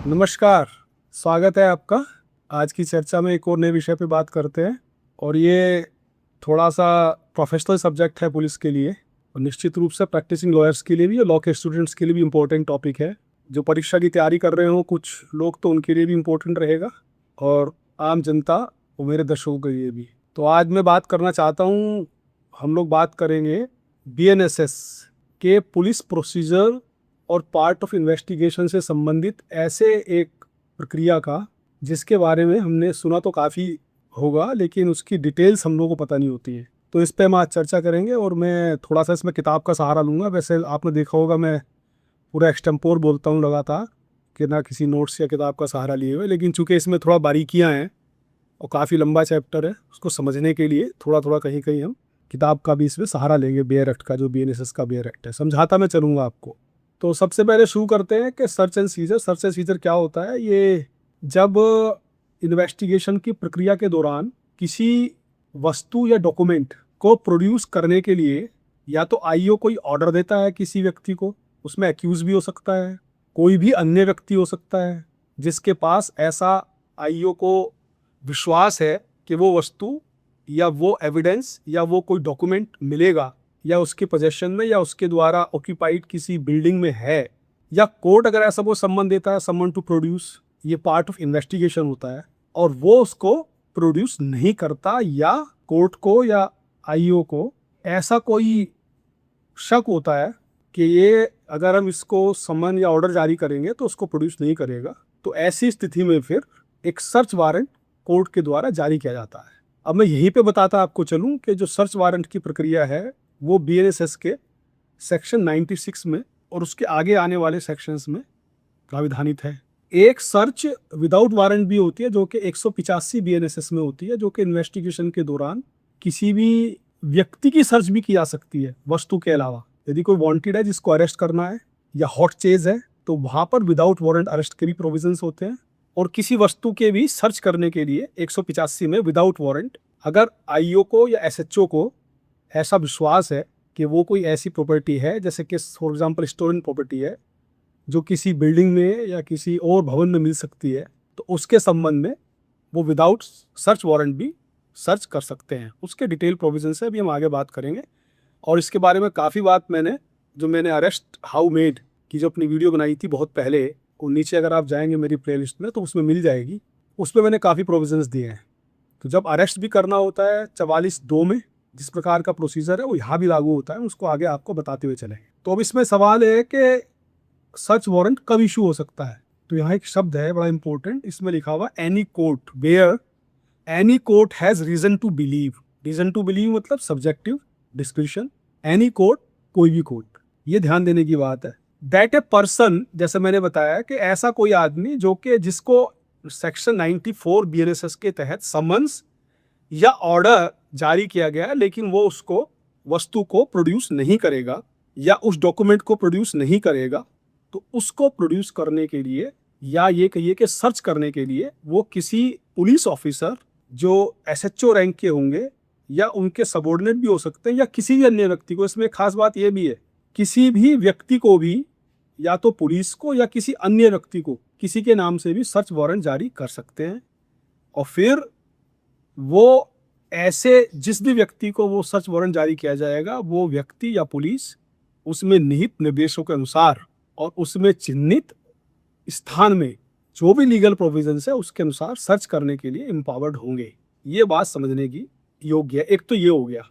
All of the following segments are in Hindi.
नमस्कार, स्वागत है आपका। आज की चर्चा में एक और नए विषय पे बात करते हैं और ये थोड़ा-सा प्रोफ़ेशनल सब्जेक्ट है पुलिस के लिए और निश्चित रूप से प्रैक्टिसिंग लॉयर्स के लिए भी और लॉ के स्टूडेंट्स के लिए भी इम्पोर्टेंट टॉपिक है। जो परीक्षा की तैयारी कर रहे हों कुछ लोग तो उनके लिए भी इम्पोर्टेंट रहेगा और आम जनता और मेरे दर्शकों के लिए भी। तो आज मैं बात करना चाहता हूँ, हम लोग बात करेंगे बीएनएसएस के पुलिस प्रोसीजर और पार्ट ऑफ इन्वेस्टिगेशन से संबंधित ऐसे एक प्रक्रिया का जिसके बारे में हमने सुना तो काफ़ी होगा लेकिन उसकी डिटेल्स हम लोगों को पता नहीं होती है। तो इस पे हम आज चर्चा करेंगे और मैं थोड़ा सा इसमें किताब का सहारा लूँगा। वैसे आपने देखा होगा मैं पूरा एक्सटेम्पोर बोलता हूँ लगातार कि ना किसी नोट्स या किताब का सहारा लिए हुए, लेकिन चूंकि इसमें थोड़ा बारीकियाँ हैं और काफ़ी लंबा चैप्टर है, उसको समझने के लिए थोड़ा थोड़ा कहीं कहीं हम किताब का भी इसमें सहारा लेंगे। बेयर एक्ट का, जो बीएनएसएस का बेयर एक्ट है, समझाता मैं चलूँगा आपको। तो सबसे पहले शुरू करते हैं कि search and seizure. Search and seizure क्या होता है? ये जब इन्वेस्टिगेशन की प्रक्रिया के दौरान किसी वस्तु या डॉक्यूमेंट को प्रोड्यूस करने के लिए या तो आईओ कोई ऑर्डर देता है किसी व्यक्ति को, उसमें एक्यूज भी हो सकता है, कोई भी अन्य व्यक्ति हो सकता है जिसके पास ऐसा आईओ को विश्वास है कि वो वस्तु या वो एविडेंस या वो कोई डॉक्यूमेंट मिलेगा या उसके पोजेशन में या उसके द्वारा ऑक्यूपाइड किसी बिल्डिंग में है, या कोर्ट अगर ऐसा वो सम्मन देता है समन टू प्रोड्यूस, ये पार्ट ऑफ इन्वेस्टिगेशन होता है, और वो उसको प्रोड्यूस नहीं करता या कोर्ट को या आईओ को ऐसा कोई शक होता है कि ये अगर हम इसको समन या ऑर्डर जारी करेंगे तो उसको प्रोड्यूस नहीं करेगा, तो ऐसी स्थिति में फिर एक सर्च वारंट कोर्ट के द्वारा जारी किया जाता है। अब मैं यहीं पे बताता आपको चलूं कि जो सर्च वारंट की प्रक्रिया है वो बीएनएसएस के सेक्शन 96 में और उसके आगे आने वाले सेक्शंस में प्राविधानित है। एक सर्च विदाउट वारंट भी होती है जो कि 185 बीएनएसएस में होती है, जो कि इन्वेस्टिगेशन के दौरान किसी भी व्यक्ति की सर्च भी की जा सकती है वस्तु के अलावा। यदि कोई वांटेड है जिसको अरेस्ट करना है या हॉट चेज है तो वहां पर विदाउट वारंट अरेस्ट के भी प्रोविजंस होते हैं, और किसी वस्तु के भी सर्च करने के लिए 185 में विदाउट वारंट अगर आईओ को या एसएचओ को ऐसा विश्वास है कि वो कोई ऐसी प्रॉपर्टी है जैसे कि फॉर एग्जांपल स्टोलन प्रॉपर्टी है जो किसी बिल्डिंग में या किसी और भवन में मिल सकती है, तो उसके संबंध में वो विदाउट सर्च वारंट भी सर्च कर सकते हैं। उसके डिटेल प्रोविजन से अभी हम आगे बात करेंगे और इसके बारे में काफ़ी बात मैंने अरेस्ट हाउ मेड की जो अपनी वीडियो बनाई थी बहुत पहले, और नीचे अगर आप जाएंगे मेरी प्लेलिस्ट में तो उसमें मिल जाएगी, उसमें मैंने काफ़ी प्रोविजंस दिए हैं। तो जब अरेस्ट भी करना होता है 44(2) में जिस प्रकार का प्रोसीजर है वो यहाँ भी लागू होता है, उसको आगे आपको बताते हुए चलेंगे। तो अब इसमें सवाल है कि सर्च वारंट कब इशू हो सकता है। तो यहाँ एक शब्द है बड़ा इंपॉर्टेंट, इसमें लिखा हुआ any court where any court has reason to believe. Reason to believe मतलब सब्जेक्टिव डिस्क्रिप्शन। एनी कोर्ट, कोई भी कोर्ट, ये ध्यान देने की बात है। दैट ए पर्सन, जैसे मैंने बताया कि ऐसा कोई आदमी जो कि जिसको सेक्शन 94 बीएनएसएस के तहत समन्स या ऑर्डर जारी किया गया लेकिन वो उसको वस्तु को प्रोड्यूस नहीं करेगा या उस डॉक्यूमेंट को प्रोड्यूस नहीं करेगा, तो उसको प्रोड्यूस करने के लिए या ये कहिए कि सर्च करने के लिए वो किसी पुलिस ऑफिसर जो एसएचओ रैंक के होंगे या उनके सबऑर्डिनेट भी हो सकते हैं या किसी भी अन्य व्यक्ति को, इसमें खास बात यह भी है किसी भी व्यक्ति को भी या तो पुलिस को या किसी अन्य व्यक्ति को किसी के नाम से भी सर्च वारंट जारी कर सकते हैं, और फिर वो ऐसे जिस भी व्यक्ति को वो सर्च वारंट जारी किया जाएगा वो व्यक्ति या पुलिस उसमें निहित निर्देशों के अनुसार और उसमें चिन्हित स्थान में जो भी लीगल प्रोविजंस है उसके अनुसार सर्च करने के लिए एम्पावर्ड होंगे। ये बात समझने की योग्य है। एक तो ये हो गया,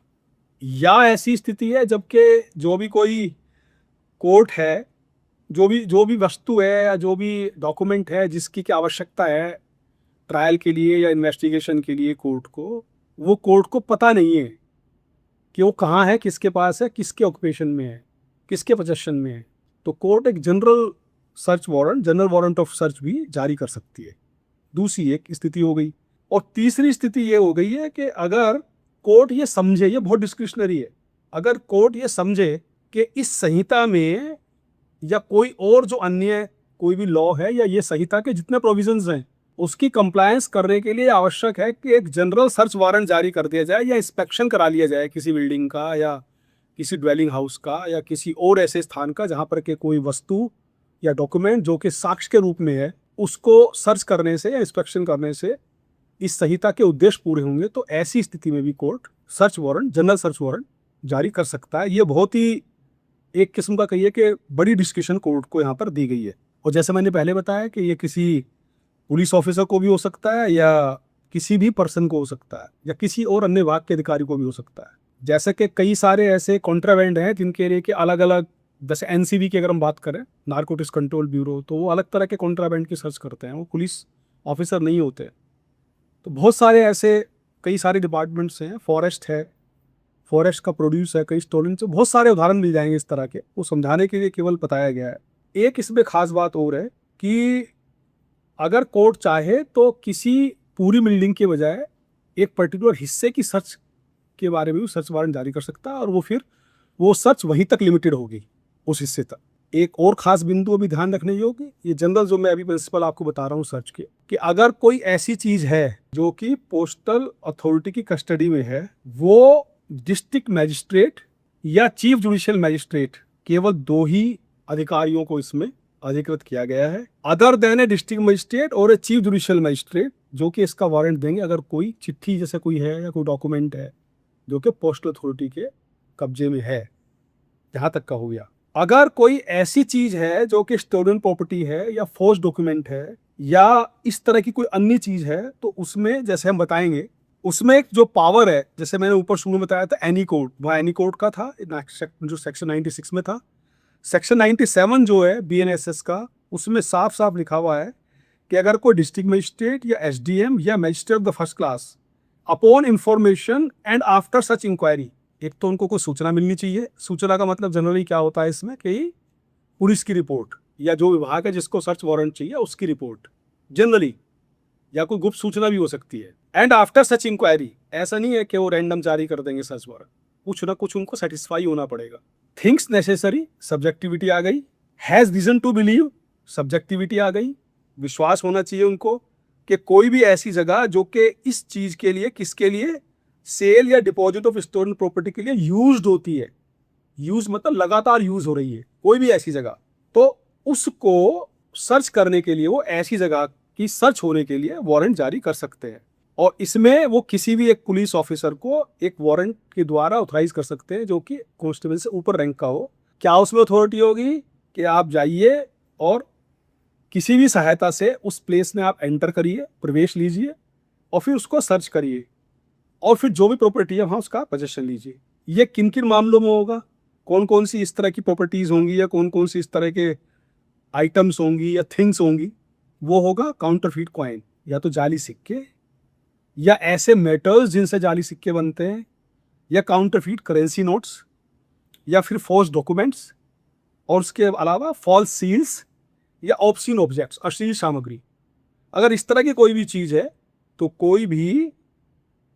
या ऐसी स्थिति है जबकि जो भी कोई कोर्ट है, जो भी वस्तु है या जो भी डॉक्यूमेंट है जिसकी क्या आवश्यकता है ट्रायल के लिए या इन्वेस्टिगेशन के लिए कोर्ट को, वो कोर्ट को पता नहीं है कि वो कहाँ है, किसके पास है, किसके ऑक्यूपेशन में है, किसके पोजेशन में है, तो कोर्ट एक general search warrant, general warrant of search भी जारी कर सकती है। दूसरी एक स्थिति हो गई, और तीसरी स्थिति ये हो गई है कि अगर कोर्ट ये समझे, ये बहुत डिस्क्रिशनरी है, अगर कोर्ट ये समझे कि इस संहिता में या कोई और जो अन्य कोई भी लॉ है या ये संहिता के जितने प्रोविजंस हैं उसकी कंप्लायंस करने के लिए आवश्यक है कि एक जनरल सर्च वारंट जारी कर दिया जाए या इंस्पेक्शन करा लिया जाए किसी बिल्डिंग का या किसी ड्वेलिंग हाउस का या किसी और ऐसे स्थान का जहां पर के कोई वस्तु या डॉक्यूमेंट जो कि साक्ष्य के रूप में है उसको सर्च करने से या इंस्पेक्शन करने से इस संहिता के उद्देश्य पूरे होंगे तो ऐसी स्थिति में भी court search warrant, general search warrant जारी कर सकता है। ये बहुत ही एक किस्म का कहिए कि बड़ी डिस्कशन कोर्ट को यहाँ पर दी गई है। और जैसे मैंने पहले बताया कि ये किसी पुलिस ऑफिसर को भी हो सकता है या किसी भी पर्सन को हो सकता है या किसी और अन्य विभाग के अधिकारी को भी हो सकता है। जैसे कि कई सारे ऐसे कॉन्ट्राबैंड हैं जिनके लिए कि अलग अलग, जैसे एनसीबी की अगर हम बात करें, नारकोटिक्स कंट्रोल ब्यूरो, तो वो अलग तरह के कॉन्ट्राबैंड की सर्च करते हैं, वो पुलिस ऑफिसर नहीं होते। तो बहुत सारे ऐसे कई सारे डिपार्टमेंट्स हैं, फॉरेस्ट है, फॉरेस्ट का प्रोड्यूस है, कई स्टोलन से बहुत सारे उदाहरण मिल जाएंगे इस तरह के, वो समझाने के लिए केवल बताया गया है। एक इसमें खास बात और है कि अगर कोर्ट चाहे तो किसी पूरी बिल्डिंग के बजाय एक पर्टिकुलर हिस्से की सर्च के बारे में भी सर्च वारंट जारी कर सकता है, और वो फिर वो सर्च वहीं तक लिमिटेड होगी, उस हिस्से तक। एक और खास बिंदु अभी ध्यान रखने योग्य, ये जनरल जो मैं अभी प्रिंसिपल आपको बता रहा हूँ सर्च के, कि अगर कोई ऐसी चीज है जो कि पोस्टल अथॉरिटी की कस्टडी में है, वो डिस्ट्रिक्ट मैजिस्ट्रेट या चीफ जुडिशियल मैजिस्ट्रेट, केवल 2 ही अधिकारियों को इसमें अधिकृत किया गया है, अदर देन ए डिस्ट्रिक्ट मजिस्ट्रेट और ए चीफ जुडिशियल मजिस्ट्रेट, जो कि इसका वारंट देंगे अगर कोई चिट्ठी जैसे कोई है या कोई डॉक्यूमेंट है जो कि पोस्टल अथॉरिटी के कब्जे में है। यहाँ तक का हो गया। अगर कोई ऐसी चीज है जो कि स्टोलन प्रॉपर्टी है या फोर्स डॉक्यूमेंट है या इस तरह की कोई अन्य चीज है, तो उसमें जैसे हम बताएंगे, उसमें एक जो पावर है, जैसे मैंने ऊपर शुरू में बताया था एनी कोड, वह एनी कोड का था जो सेक्शन 96 में था। सेक्शन 97 जो है बीएनएसएस का, उसमें साफ साफ लिखा हुआ है कि अगर कोई डिस्ट्रिक्ट मजिस्ट्रेट या एसडीएम या magistrate of the first class upon information and after such inquiry, एक तो उनको कोई सूचना मिलनी चाहिए। सूचना का मतलब जनरली क्या होता है इसमें कि पुलिस की रिपोर्ट या जो विभाग है जिसको सर्च वारंट चाहिए उसकी रिपोर्ट जनरली, या कोई गुप्त सूचना भी हो सकती है। एंड आफ्टर सच इंक्वायरी, ऐसा नहीं है कि वो रैंडम जारी कर देंगे सर्च वारंट, कुछ ना कुछ उनको सेटिस्फाई होना पड़ेगा। थिंग्स नेसेसरी, सब्जेक्टिविटी आ गई। Has reason to believe, subjectivity आ गई, विश्वास होना चाहिए उनको कि कोई भी ऐसी जगह जो कि इस चीज के लिए, किसके लिए, सेल या डिपॉजिट ऑफ स्टोलन प्रॉपर्टी के लिए यूज्ड होती है, यूज मतलब लगातार यूज हो रही है कोई भी ऐसी जगह, तो उसको सर्च करने के लिए, वो ऐसी जगह की सर्च होने के लिए वारंट जारी कर सकते हैं। और इसमें वो किसी भी एक पुलिस ऑफिसर को एक वारंट के द्वारा ऑथराइज कर सकते हैं जो कि कांस्टेबल से ऊपर रैंक का हो। क्या उसमें अथॉरिटी होगी कि आप जाइए और किसी भी सहायता से उस प्लेस में आप एंटर करिए, प्रवेश लीजिए और फिर उसको सर्च करिए और फिर जो भी प्रॉपर्टी है वहाँ उसका पोजेशन लीजिए। ये किन किन मामलों में होगा, कौन कौन सी इस तरह की प्रॉपर्टीज होंगी या कौन कौन सी इस तरह के आइटम्स होंगी या थिंग्स होंगी, वो होगा काउंटरफीट कॉइन, या तो जाली सिक्के या ऐसे मेटल्स जिनसे जाली सिक्के बनते हैं, या काउंटरफीट करेंसी नोट्स, या फिर फॉल्स डॉक्यूमेंट्स, और उसके अलावा फॉल्स सील्स या ऑब्सीन ऑब्जेक्ट्स, अश्लील सामग्री। अगर इस तरह की कोई भी चीज़ है तो कोई भी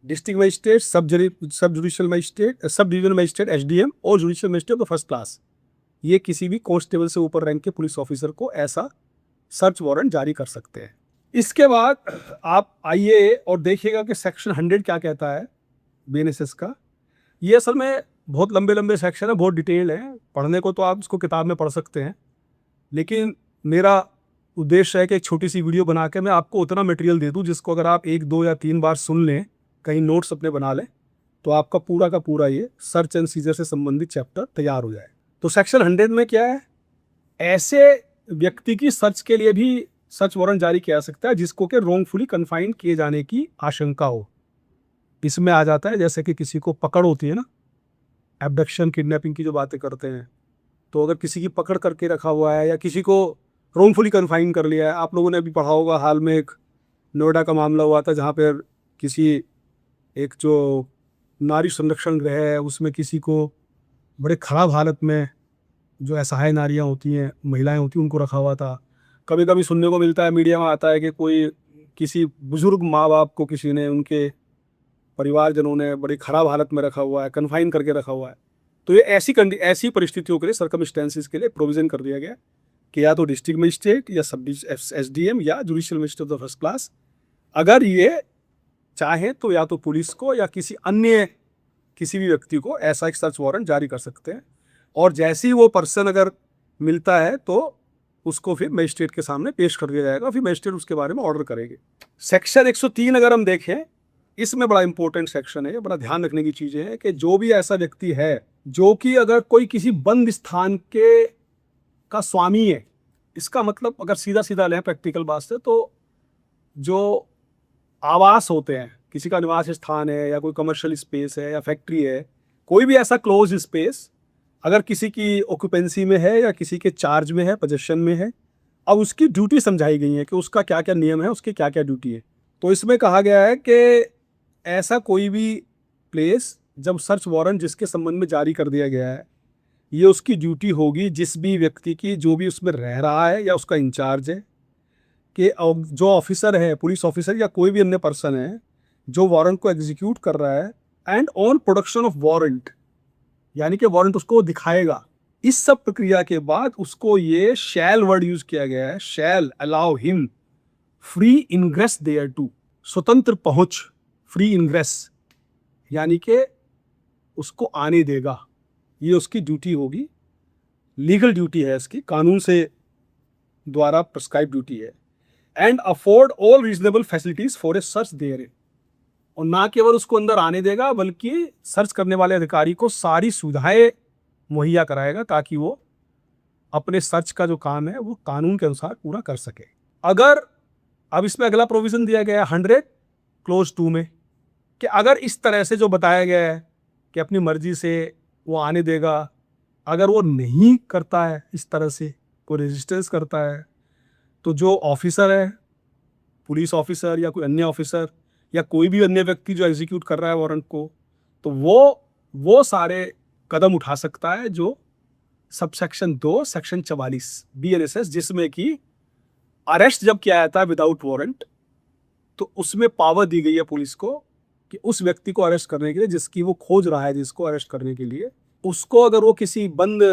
district magistrate, sub judicial magistrate, sub division magistrate, SDM और judicial magistrate of first class, ये किसी भी कांस्टेबल से ऊपर रैंक के पुलिस ऑफिसर को ऐसा सर्च वारंट जारी कर सकते हैं। इसके बाद आप आइए और देखिएगा कि सेक्शन 100 क्या कहता है बीएनएसएस का। ये असल में बहुत लंबे लंबे सेक्शन है, बहुत डिटेल है, पढ़ने को तो आप इसको किताब में पढ़ सकते हैं, लेकिन मेरा उद्देश्य है कि एक छोटी सी वीडियो बना के मैं आपको उतना मटेरियल दे दूं जिसको अगर आप 1, 2 या 3 बार सुन लें, कहीं नोट्स अपने बना लें, तो आपका पूरा का पूरा ये सर्च एंड सीजर से संबंधित चैप्टर तैयार हो जाए। तो सेक्शन 100 में क्या है, ऐसे व्यक्ति की सर्च के लिए भी सर्च वारंट जारी किया जा सकता है जिसको कि रोंगफुली कन्फाइंड किए जाने की आशंका हो। इसमें आ जाता है जैसे कि किसी को पकड़ होती है ना, एब्डक्शन किडनैपिंग की जो बातें करते हैं, तो अगर किसी की पकड़ करके रखा हुआ है या किसी को रोंगफुली कन्फाइन कर लिया है, आप लोगों ने अभी पढ़ा होगा, हाल में एक नोएडा का मामला हुआ था जहाँ पर किसी एक जो नारी संरक्षण गृह है उसमें किसी को बड़े ख़राब हालत में, जो असहाय नारियाँ होती हैं, महिलाएं होती हैं, उनको रखा हुआ था। कभी कभी सुनने को मिलता है, मीडिया में आता है कि कोई किसी बुजुर्ग माँ बाप को किसी ने, उनके परिवारजनों ने बड़ी ख़राब हालत में रखा हुआ है, कन्फाइन करके रखा हुआ है। तो ये ऐसी परिस्थितियों के लिए, सर्कमस्टेंसेस के लिए प्रोविज़न कर दिया गया कि या तो डिस्ट्रिक्ट मजिस्ट्रेट या सब एसडीएम या judicial magistrate of first class, अगर ये चाहे तो या तो पुलिस को या किसी अन्य किसी भी व्यक्ति को ऐसा एक सर्च वारंट जारी कर सकते हैं। और जैसे ही वो पर्सन अगर मिलता है तो उसको फिर मजिस्ट्रेट के सामने पेश कर दिया जाएगा, फिर मजिस्ट्रेट उसके बारे में ऑर्डर करेंगे। सेक्शन 103 अगर हम देखें, इसमें बड़ा इंपॉर्टेंट सेक्शन है, बड़ा ध्यान रखने की चीजें हैं कि जो भी ऐसा व्यक्ति है जो कि अगर कोई किसी बंद स्थान के का स्वामी है, इसका मतलब अगर सीधा सीधा लें प्रैक्टिकल बात से, तो जो आवास होते हैं, किसी का निवास स्थान है या कोई कमर्शियल स्पेस है या फैक्ट्री है, कोई भी ऐसा क्लोज स्पेस अगर किसी की ऑक्यूपेंसी में है या किसी के चार्ज में है, पोजेशन में है, अब उसकी ड्यूटी समझाई गई है कि उसका क्या क्या नियम है, उसकी क्या क्या ड्यूटी है। तो इसमें कहा गया है कि ऐसा कोई भी प्लेस जब सर्च वारंट जिसके संबंध में जारी कर दिया गया है, ये उसकी ड्यूटी होगी जिस भी व्यक्ति की, जो भी उसमें रह रहा है या उसका इंचार्ज है, कि जो ऑफिसर है, पुलिस ऑफिसर या कोई भी अन्य पर्सन है जो वारंट को एग्जीक्यूट कर रहा है, and on production of warrant, यानी कि वारंट उसको दिखाएगा। इस सब प्रक्रिया के बाद उसको ये शैल वर्ड यूज किया गया है, shall allow him free ingress there to, स्वतंत्र पहुंच, फ्री इनग्रेस, यानी कि उसको आने देगा। ये उसकी ड्यूटी होगी, लीगल ड्यूटी है इसकी, कानून से द्वारा प्रिस्क्राइब ड्यूटी है। And afford all reasonable facilities for a search there, और ना केवल उसको अंदर आने देगा बल्कि सर्च करने वाले अधिकारी को सारी सुविधाएं मुहैया कराएगा ताकि वो अपने सर्च का जो काम है वो कानून के अनुसार पूरा कर सके। अगर अब इसमें अगला प्रोविजन दिया गया है 100 क्लोज 2 में, कि अगर इस तरह से जो बताया गया है कि अपनी मर्जी से वो आने देगा, अगर वो नहीं करता है, इस तरह से कोई रेजिस्टेंस करता है, तो जो ऑफिसर है, पुलिस ऑफिसर या कोई अन्य ऑफिसर या कोई भी अन्य व्यक्ति जो एग्जीक्यूट कर रहा है वारंट को, तो वो सारे कदम उठा सकता है जो सबसेक्शन 2 सेक्शन 44 BNSS, जिसमें कि अरेस्ट जब किया जाता है विदाउट वारंट, तो उसमें पावर दी गई है पुलिस को कि उस व्यक्ति को अरेस्ट करने के लिए जिसकी वो खोज रहा है, जिसको अरेस्ट करने के लिए, उसको अगर वो किसी बंद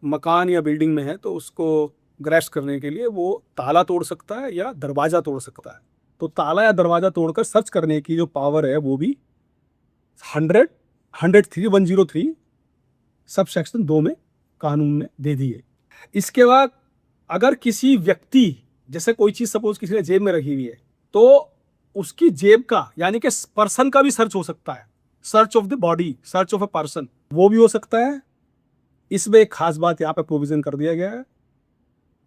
मकान या बिल्डिंग में है तो उसको ग्रैप्स करने के लिए वो ताला तोड़ सकता है या दरवाजा तोड़ सकता है। तो ताला या दरवाजा तोड़कर सर्च करने की जो पावर है वो भी 103 सब सेक्शन 2 में कानून ने दे दी है। इसके बाद अगर किसी व्यक्ति, जैसे कोई चीज सपोज किसी ने जेब में रखी हुई है, तो उसकी जेब का यानी कि पर्सन का भी सर्च हो सकता है, search of the body, search of a person, वो भी हो सकता है। इसमें एक खास बात यहाँ पे प्रोविजन कर दिया गया है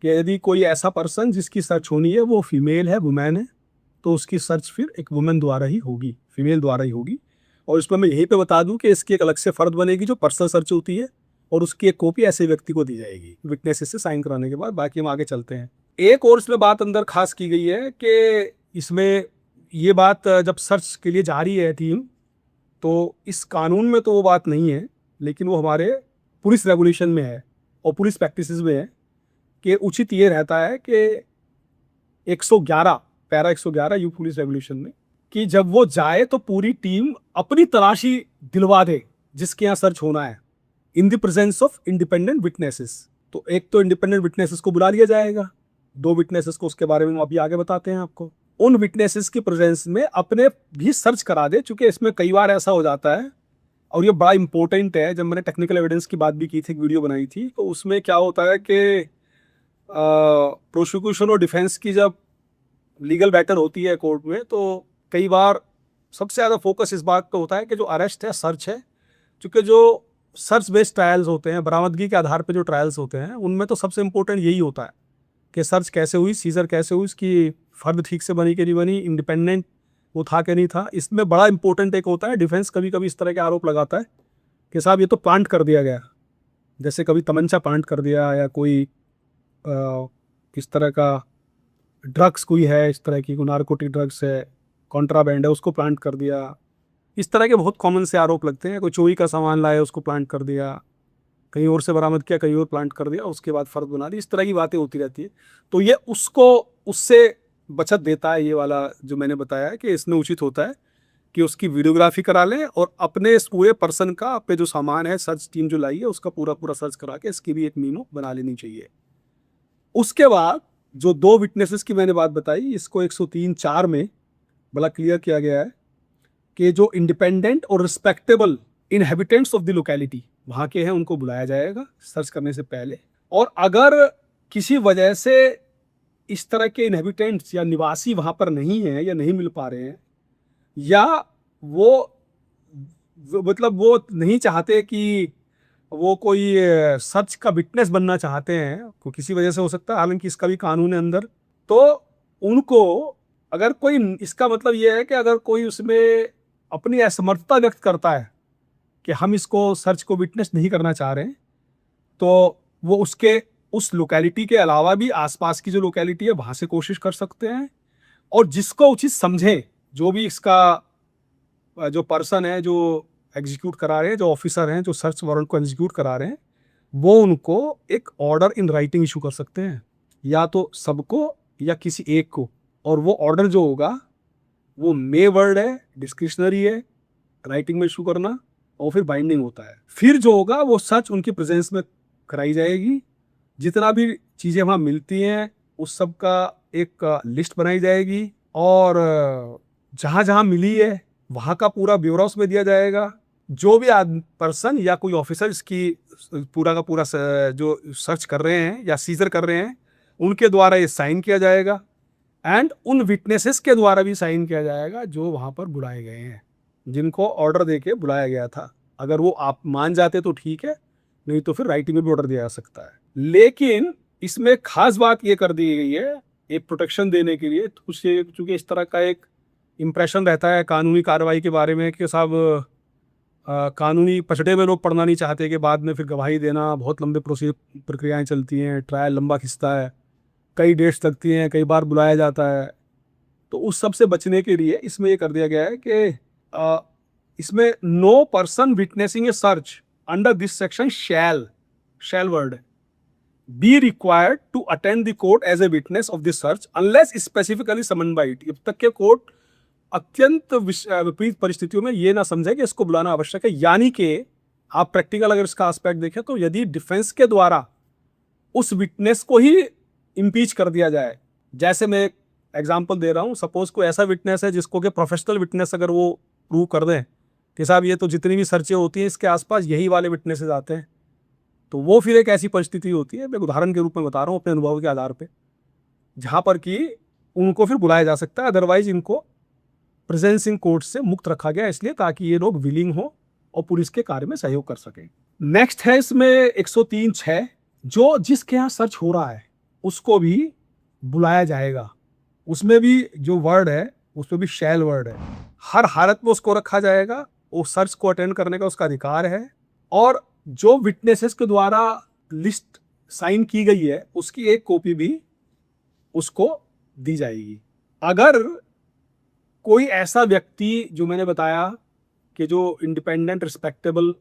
कि यदि कोई ऐसा पर्सन जिसकी सर्च होनी है वो फीमेल है, वुमेन है, तो उसकी सर्च फिर एक वुमेन द्वारा ही होगी, फीमेल द्वारा ही होगी। और इसमें मैं यहीं पे बता दूं कि इसकी एक अलग से फर्द बनेगी जो पर्सनल सर्च होती है, और उसकी एक कॉपी ऐसे व्यक्ति को दी जाएगी विटनेसेस से साइन कराने के बाद। बाकी हम आगे चलते हैं। एक और इसमें बात अंदर खास की गई है कि इसमें ये बात जब सर्च के लिए जा रही है टीम, तो इस कानून में तो वो बात नहीं है, लेकिन वो हमारे पुलिस रेगुलेशन में है और पुलिस प्रैक्टिसेस में है कि उचित ये रहता है कि 111 पैरा 111 यू पुलिस रेगुलेशन में, कि जब वो जाए तो पूरी टीम अपनी तलाशी दिलवा दे जिसके यहाँ सर्च होना है, in the presence of independent witnesses. तो एक तो इंडिपेंडेंट विटनेसेस को बुला लिया जाएगा, 2 विटनेसेस को, उसके बारे में हम अभी आगे बताते हैं आपको। उन विटनेसेस की प्रेजेंस में अपने भी सर्च करा दे, चूंकि इसमें कई बार ऐसा हो जाता है और ये बड़ा इंपॉर्टेंट है। जब मैंने टेक्निकल एविडेंस की बात भी की थी, एक वीडियो बनाई थी, तो उसमें क्या होता है कि प्रोसिक्यूशन और डिफेंस की जब लीगल बैटल होती है कोर्ट में, तो कई बार सबसे ज़्यादा फोकस इस बात पे होता है कि जो अरेस्ट है, सर्च है, क्योंकि जो सर्च बेस्ड ट्रायल्स होते हैं, बरामदगी के आधार पे जो ट्रायल्स होते हैं, उनमें तो सबसे इंपॉर्टेंट यही होता है कि सर्च कैसे हुई, सीजर कैसे हुई, उसकी फर्द ठीक से बनी कि नहीं बनी, इंडिपेंडेंट वो था कि नहीं था। इसमें बड़ा इंपॉर्टेंट एक होता है, डिफेंस कभी कभी इस तरह के आरोप लगाता है कि साहब ये तो प्लांट कर दिया गया, जैसे कभी तमंचा प्लांट कर दिया या कोई किस तरह का ड्रग्स कोई है, इस तरह की कोई नारकोटिक ड्रग्स है, कॉन्ट्राबैंड है, उसको प्लांट कर दिया। इस तरह के बहुत कॉमन से आरोप लगते हैं। कोई चोरी का सामान लाया, उसको प्लांट कर दिया, कहीं और से बरामद किया, कहीं और प्लांट कर दिया, उसके बाद फर्द बना दी। इस तरह की बातें होती रहती है। तो ये उसको उससे बचत देता है, ये वाला जो मैंने बताया है, कि इसमें उचित होता है कि उसकी वीडियोग्राफी करा लें और अपने इस पूरे पर्सन का, अपने जो सामान है, सर्च टीम जो लाई है उसका पूरा पूरा सर्च करा के इसकी भी एक मीमो बना लेनी चाहिए। उसके बाद जो 2 विटनेसेस की मैंने बात बताई, इसको 103(4) में बड़ा क्लियर किया गया है कि जो इंडिपेंडेंट और respectable inhabitants of the locality वहाँ के हैं, उनको बुलाया जाएगा सर्च करने से पहले। और अगर किसी वजह से इस तरह के इनहेबिटेंट्स या निवासी वहाँ पर नहीं हैं या नहीं मिल पा रहे हैं, या मतलब वो नहीं चाहते कि वो कोई सच का विटनेस बनना चाहते हैं, को किसी वजह से हो सकता है, हालांकि इसका भी कानून है अंदर, तो उनको अगर कोई, इसका मतलब ये है कि अगर कोई उसमें अपनी असमर्थता व्यक्त करता है कि हम इसको सर्च को विटनेस नहीं करना चाह रहे हैं, तो वो उसके उस लोकेलिटी के अलावा भी आसपास की जो लोकेलिटी है वहाँ से कोशिश कर सकते हैं, और जिसको उचित समझे, जो भी इसका जो पर्सन है, जो एग्जीक्यूट करा रहे हैं, जो ऑफिसर हैं जो सर्च वारंट को एग्जीक्यूट करा रहे हैं, वो उनको एक ऑर्डर इन राइटिंग इशू कर सकते हैं, या तो सबको या किसी एक को। और वो ऑर्डर जो होगा वो मे वर्ड है, डिस्क्रिशनरी है, राइटिंग में इशू करना, और फिर बाइंडिंग होता है। फिर जो होगा वो सर्च उनकी प्रेजेंस में कराई जाएगी, जितना भी चीज़ें वहाँ मिलती हैं उस सब का एक लिस्ट बनाई जाएगी, और जहाँ जहाँ मिली है वहाँ का पूरा ब्यौरा उसमें दिया जाएगा। जो भी पर्सन या कोई ऑफिसर इसकी पूरा का पूरा जो सर्च कर रहे हैं या सीजर कर रहे हैं, उनके द्वारा ये साइन किया जाएगा, एंड उन विटनेसेस के द्वारा भी साइन किया जाएगा जो वहाँ पर बुलाए गए हैं, जिनको ऑर्डर देके बुलाया गया था। अगर वो आप मान जाते तो ठीक है, नहीं तो फिर राइटिंग में भी ऑर्डर दिया जा सकता है। लेकिन इसमें खास बात ये कर दी गई है एक प्रोटेक्शन देने के लिए, चूंकि इस तरह का एक इम्प्रेशन रहता है कानूनी कार्रवाई के बारे में कि साहब कानूनी पचड़े में लोग पढ़ना नहीं चाहते कि बाद में फिर गवाही देना, बहुत लंबे प्रक्रियाएं चलती हैं, ट्रायल लंबा खिंचता है, कई डेट्स लगती हैं, कई बार बुलाया जाता है। तो उस सब से बचने के लिए इसमें ये कर दिया गया है कि इसमें no person witnessing a search under this section shall word be required to attend the court as a witness of this search unless specifically summon by it. जब तक के कोर्ट अत्यंत विपरीत परिस्थितियों में ये ना समझे कि इसको बुलाना आवश्यक है। यानी कि आप प्रैक्टिकल अगर इसका एस्पेक्ट देखें तो यदि डिफेंस के द्वारा उस विटनेस को ही इम्पीच कर दिया जाए, जैसे मैं एक एग्जांपल दे रहा हूँ, सपोज कोई ऐसा विटनेस है जिसको कि प्रोफेशनल विटनेस अगर वो प्रूव कर दें कि साहब ये तो जितनी भी सर्चें होती हैं इसके आसपास यही वाले विटनेसेस आते हैं, तो वो फिर एक ऐसी परिस्थिति होती है, मैं उदाहरण के रूप में बता रहा हूँ अपने अनुभव के आधार पर, जहाँ पर कि उनको फिर बुलाया जा सकता है। अदरवाइज इनको प्रेजेंस इन कोर्ट से मुक्त रखा गया इसलिए ताकि ये लोग विलिंग हो और पुलिस के कार्य में सहयोग कर सकें। नेक्स्ट है इसमें 103(6), जो जिसके यहाँ सर्च हो रहा है उसको भी बुलाया जाएगा। उसमें भी जो वर्ड है उसमें भी शैल वर्ड है, हर हालत में उसको रखा जाएगा, वो सर्च को अटेंड करने का उसका अधिकार है, और जो विटनेसेस के द्वारा लिस्ट साइन की गई है उसकी एक कॉपी भी उसको दी जाएगी। अगर कोई ऐसा व्यक्ति, जो मैंने बताया कि जो इंडिपेंडेंट रिस्पेक्टेबल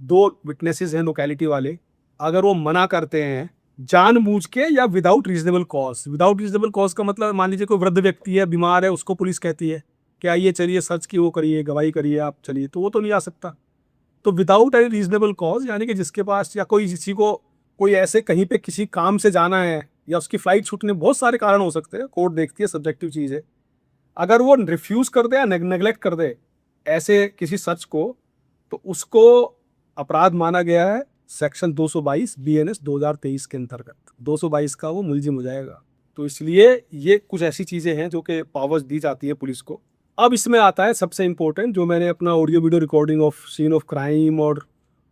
दो विटनेसेस हैं लोकेलिटी वाले, अगर वो मना करते हैं जानबूझ के या without reasonable cause. Without reasonable cause का मतलब मान लीजिए कोई वृद्ध व्यक्ति है, बीमार है, उसको पुलिस कहती है कि आइए चलिए सर्च की वो करिए, गवाही करिए आप चलिए, तो वो तो नहीं आ सकता। तो विदाउट एनी रीजनेबल कॉज, यानी कि जिसके पास, या कोई किसी को कोई ऐसे कहीं पे किसी काम से जाना है या उसकी फ्लाइट छूटने, बहुत सारे कारण हो सकते हैं, कोर्ट देखती है, सब्जेक्टिव चीज़ है। अगर वो रिफ्यूज कर दे या नेग्लेक्ट कर दे ऐसे किसी सर्च को, तो उसको अपराध माना गया है सेक्शन 222 BNS 2023 के अंतर्गत। 222 का वो मुलजिम हो जाएगा। तो इसलिए ये कुछ ऐसी चीज़ें हैं जो कि पावर्स दी जाती है पुलिस को। अब इसमें आता है सबसे इम्पोर्टेंट, जो मैंने अपना audio video recording of scene of crime और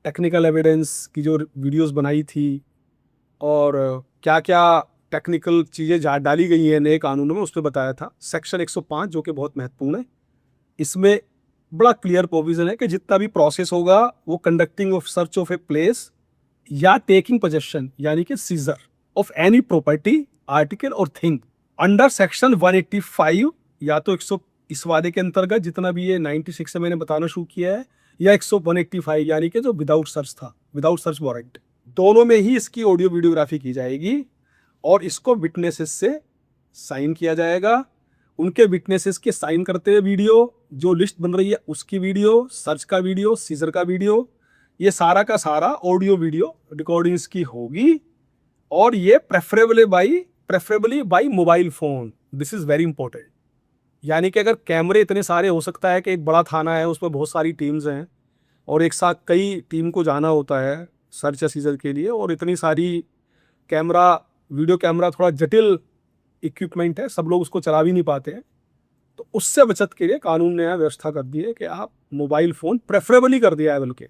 टेक्निकल एविडेंस की जो वीडियोस बनाई थी, और क्या क्या टेक्निकल चीज़ें डाली गई हैं नए कानूनों में, उस पर बताया था। सेक्शन 105 जो कि बहुत महत्वपूर्ण है, इसमें बड़ा क्लियर प्रोविजन है कि जितना भी प्रोसेस होगा वो conducting of search of a place या टेकिंग पोजेशन, यानी कि scissor of any property, article और थिंग अंडर सेक्शन 185 या तो 100 इस वादे के अंतर्गत, जितना भी ये 96 से मैंने बताना शुरू किया है, या 185 यानी कि जो विदाउट सर्च था, विदाउट सर्च वारंट, दोनों में ही इसकी ऑडियो वीडियोग्राफी की जाएगी और इसको विटनेसेस से साइन किया जाएगा। उनके विटनेसेस के साइन करते हुए वीडियो, जो लिस्ट बन रही है उसकी वीडियो, सर्च का वीडियो, सीजर का वीडियो, ये सारा का सारा ऑडियो वीडियो रिकॉर्डिंग्स की होगी, और ये preferably by mobile phone. This is very important. यानी कि अगर कैमरे इतने सारे, हो सकता है कि एक बड़ा थाना है उसमें बहुत सारी टीम्स हैं और एक साथ कई टीम को जाना होता है सर्च या सीजर के लिए, और इतनी सारी कैमरा वीडियो कैमरा थोड़ा जटिल इक्विपमेंट है, सब लोग उसको चला भी नहीं पाते हैं। तो उससे बचत के लिए कानून ने यह व्यवस्था कर दी है कि आप मोबाइल फ़ोन प्रेफरेबली कर दिया है, बल्कि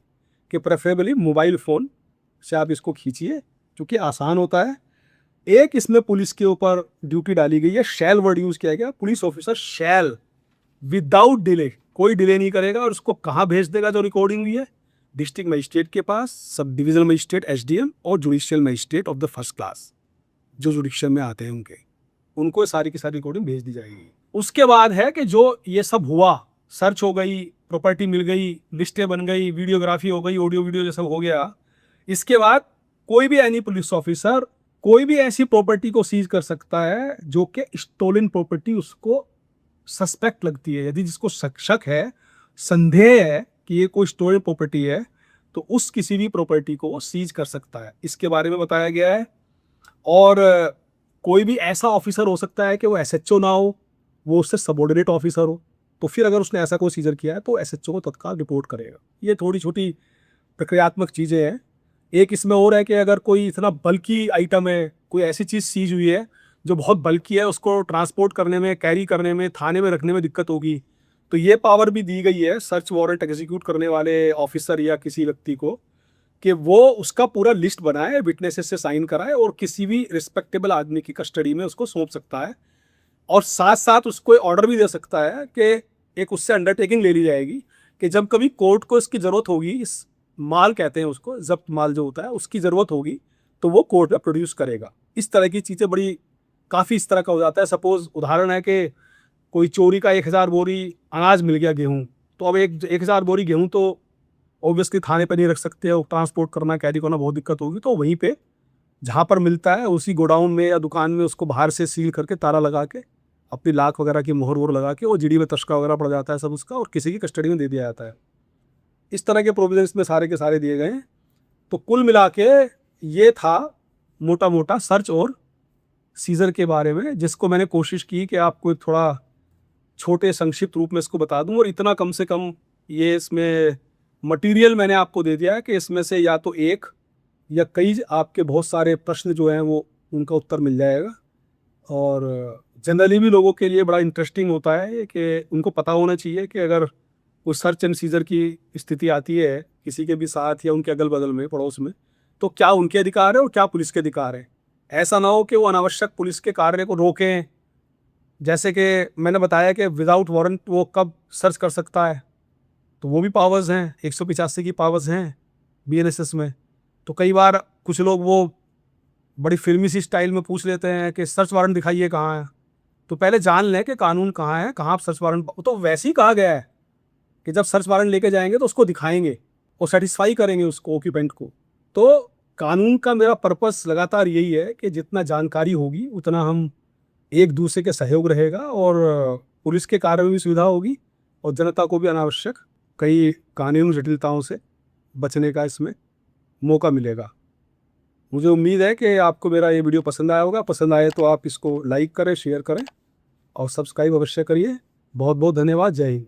कि प्रेफरेबली मोबाइल फ़ोन से आप इसको खींचिए, क्योंकि आसान होता है। एक इसमें पुलिस के ऊपर ड्यूटी डाली गई है, शैल वर्ड यूज़ किया गया, police officer shall without delay, कोई डिले नहीं करेगा और उसको कहाँ भेज देगा जो रिकॉर्डिंग हुई है, डिस्ट्रिक्ट मजिस्ट्रेट के पास, सब डिविजनल मजिस्ट्रेट एसडीएम और judicial magistrate of the first class जो जुडिशियल में आते हैं उनको सारी की सारी रिकॉर्डिंग भेज दी जाएगी। उसके बाद है कि जो ये सब हुआ, सर्च हो गई, प्रॉपर्टी मिल गई, लिस्टें बन गई, वीडियोग्राफी हो गई, ऑडियो वीडियो ये सब हो गया, इसके बाद कोई भी एनी पुलिस ऑफिसर कोई भी ऐसी प्रॉपर्टी को सीज कर सकता है जो कि स्टोलन प्रॉपर्टी उसको सस्पेक्ट लगती है। यदि जिसको शक है, संदेह है कि ये कोई स्टोलन प्रॉपर्टी है, तो उस किसी भी प्रॉपर्टी को वो सीज कर सकता है, इसके बारे में बताया गया है। और कोई भी ऐसा ऑफिसर हो सकता है कि वो एसएचओ ना हो, वो उससे सबऑर्डिनेट ऑफिसर हो, तो फिर अगर उसने ऐसा कोई सीजर किया है तो एसएचओ को तत्काल रिपोर्ट करेगा। ये थोड़ी छोटी प्रक्रियात्मक चीज़ें हैं। एक इसमें और है कि अगर कोई इतना बल्कि आइटम है, कोई ऐसी चीज़ सीज हुई है जो बहुत बल्कि है, उसको ट्रांसपोर्ट करने में, कैरी करने में, थाने में रखने में दिक्कत होगी, तो ये पावर भी दी गई है सर्च वारंट एग्जीक्यूट करने वाले ऑफिसर या किसी व्यक्ति को कि वो उसका पूरा लिस्ट बनाए, विटनेसेस से साइन कराए और किसी भी रिस्पेक्टेबल आदमी की कस्टडी में उसको सौंप सकता है। और साथ साथ उसको ऑर्डर भी दे सकता है कि एक उससे अंडरटेकिंग ले ली जाएगी कि जब कभी कोर्ट को इसकी ज़रूरत होगी, इस माल कहते हैं उसको, जब्त माल जो होता है, उसकी ज़रूरत होगी तो वो कोर्ट में प्रोड्यूस करेगा। इस तरह की चीज़ें बड़ी काफ़ी इस तरह का हो जाता है। सपोज उदाहरण है कि कोई चोरी का 1000 बोरी अनाज मिल गया, गेहूँ, तो अब 1000 बोरी गेहूँ तो ऑब्वियसली थाने पर नहीं रख सकते हो, ट्रांसपोर्ट करना, कैरी करना बहुत दिक्कत होगी, तो वहीं पे जहाँ पर मिलता है उसी गोडाउन में या दुकान में उसको बाहर से सील करके ताला लगा के अपनी लाख वगैरह की मोहर वोहर लगा के वो जीडी में तश्का वगैरह पड़ जाता है सब उसका, और किसी की कस्टडी में दे दिया जाता है। इस तरह के प्रोविजन में सारे के सारे दिए गए हैं। तो कुल मिला के ये था मोटा मोटा सर्च और सीजर के बारे में, जिसको मैंने कोशिश की कि आपको एक थोड़ा छोटे संक्षिप्त रूप में इसको बता दूं। और इतना कम से कम ये इसमें मटेरियल मैंने आपको दे दिया है कि इसमें से या तो एक या कई आपके बहुत सारे प्रश्न जो हैं वो उनका उत्तर मिल जाएगा। और जनरली भी लोगों के लिए बड़ा इंटरेस्टिंग होता है कि उनको पता होना चाहिए कि अगर कोई सर्च एंड सीजर की स्थिति आती है किसी के भी साथ या उनके अगल बगल में, पड़ोस में, तो क्या उनके अधिकार है और क्या पुलिस के अधिकार है। ऐसा ना हो कि वो अनावश्यक पुलिस के कार्य को रोकें। जैसे कि मैंने बताया कि विदाउट वारंट वो कब सर्च कर सकता है, तो वो भी पावर्स हैं, 185 की पावर्स हैं बीएनएसएस में। तो कई बार कुछ लोग वो बड़ी फिल्मी सी स्टाइल में पूछ लेते हैं कि सर्च वारंट दिखाइए कहाँ है। तो पहले जान लें कि कानून कहाँ है, कहाँ आप सर्च वारंट, तो वैसे ही कहा गया है कि जब सर्च वारंट लेके जाएंगे तो उसको दिखाएंगे और सेटिस्फाई करेंगे उसको, ऑक्यूपेंट को। तो कानून का मेरा पर्पस लगातार यही है कि जितना जानकारी होगी उतना हम एक दूसरे के सहयोग रहेगा और पुलिस के कार्य में भी सुविधा होगी और जनता को भी अनावश्यक कई कानूनी जटिलताओं से बचने का इसमें मौका मिलेगा। मुझे उम्मीद है कि आपको मेरा ये वीडियो पसंद आया होगा। पसंद आए तो आप इसको लाइक करें, शेयर करें और सब्सक्राइब अवश्य करिए। बहुत बहुत धन्यवाद। जय हिंद।